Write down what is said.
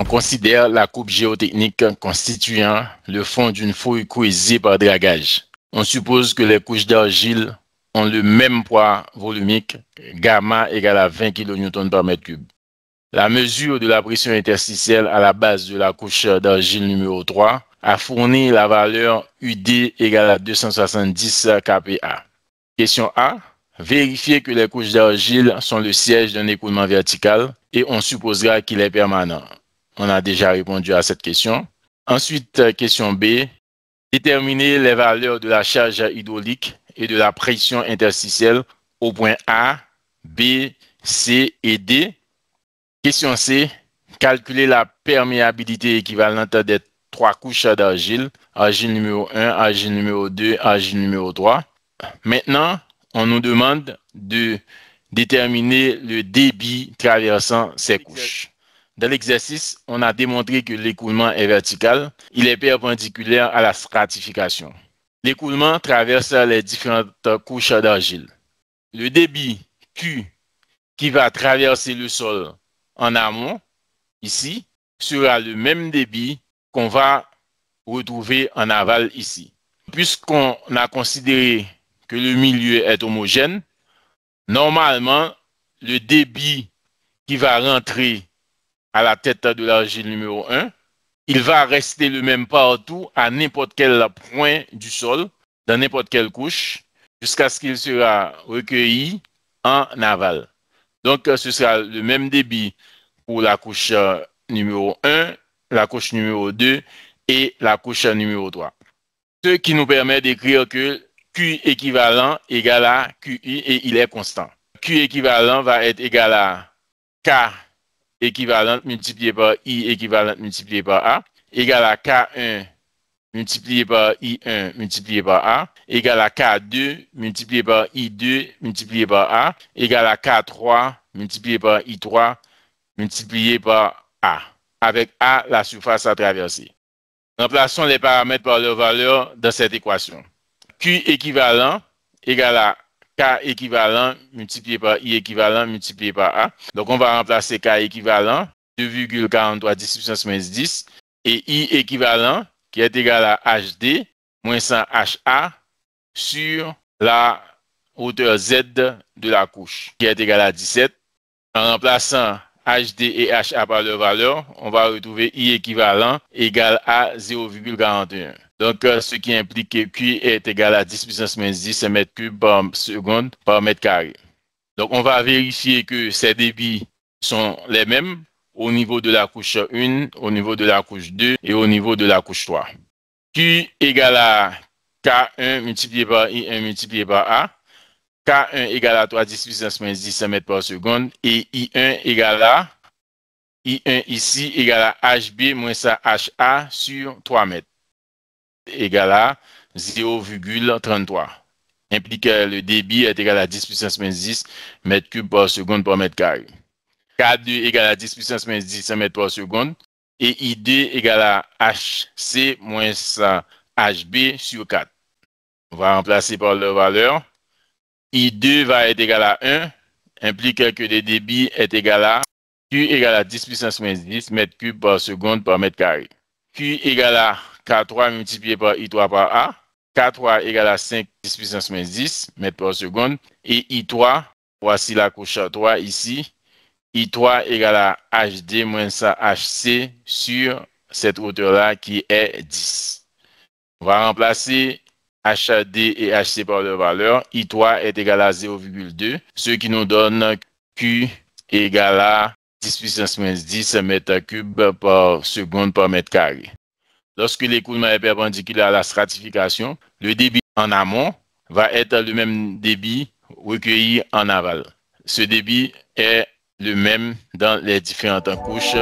On considère la coupe géotechnique constituant le fond d'une fouille creusée par dragage. On suppose que les couches d'argile ont le même poids volumique, gamma égale à 20 kN par mètre cube. La mesure de la pression interstitielle à la base de la couche d'argile numéro 3 a fourni la valeur UD égale à 270 kPa. Question A. Vérifier que les couches d'argile sont le siège d'un écoulement vertical et on supposera qu'il est permanent. On a déjà répondu à cette question. Ensuite, question B. Déterminer les valeurs de la charge hydraulique et de la pression interstitielle au point A, B, C et D. Question C. Calculer la perméabilité équivalente des 3 couches d'argile, argile numéro 1, argile numéro 2, argile numéro 3. Maintenant, on nous demande de déterminer le débit traversant ces couches. Dans l'exercice, on a démontré que l'écoulement est vertical, il est perpendiculaire à la stratification. L'écoulement traverse les différentes couches d'argile. Le débit Q qui va traverser le sol en amont, ici, sera le même débit qu'on va retrouver en aval ici. Puisqu'on a considéré que le milieu est homogène, normalement, le débit qui va rentrer à la tête de l'argile numéro 1, il va rester le même partout à n'importe quel point du sol, dans n'importe quelle couche, jusqu'à ce qu'il sera recueilli en aval. Donc, ce sera le même débit pour la couche numéro 1, la couche numéro 2 et la couche numéro 3. Ce qui nous permet d'écrire que Q équivalent égale à QI et il est constant. Q équivalent va être égal à K équivalente multiplié par I équivalente multiplié par A, égale à K1 multiplié par I1 multiplié par A, égale à K2 multiplié par I2 multiplié par A, égale à K3 multiplié par I3 multiplié par A, avec A la surface à traverser. Remplaçons les paramètres par leur valeur dans cette équation. Q équivalent égale à K équivalent multiplié par I équivalent multiplié par A. Donc, on va remplacer K équivalent, 2,43 10 puissance moins 10, et I équivalent, qui est égal à HD, moins 100 HA, sur la hauteur Z de la couche, qui est égal à 17. En remplaçant HD et HA par leur valeur, on va retrouver I équivalent égal à 0,41. Donc, ce qui implique que Q est égal à 10 puissance moins 10 mètres cubes par seconde par mètre carré. Donc, on va vérifier que ces débits sont les mêmes au niveau de la couche 1, au niveau de la couche 2 et au niveau de la couche 3. Q égale à K1 multiplié par I1 multiplié par A. K1 égale à 3 10 puissance moins 10 mètres par seconde et I1 égale à I1 ici égale à HB moins ça HA sur 3 mètres égale à 0,33. Implique que le débit est égal à 10 puissance moins 10 mètres cubes par seconde par mètre carré. K2 égale à 10 puissance moins 10 mètres par seconde et I2 égale à HC moins ça HB sur 4. On va remplacer par leur valeur. I2 va être égal à 1, implique que le débit est égal à Q égale à 10 puissance moins 10 mètres cubes par seconde par mètre carré. Q égale à K3 multiplié par I3 par A. K3 égale à 5 10 puissance moins 10 mètres par seconde. Et I3, voici la couche 3 ici. I3 égale à HD moins ça HC sur cette hauteur-là qui est 10. On va remplacer HD et HC par leur valeur. I3 est égal à 0,2, ce qui nous donne Q égale à 10 puissance moins 10 mètres cubes par seconde par mètre carré. Lorsque l'écoulement est perpendiculaire à la stratification, le débit en amont va être le même débit recueilli en aval. Ce débit est le même dans les différentes couches.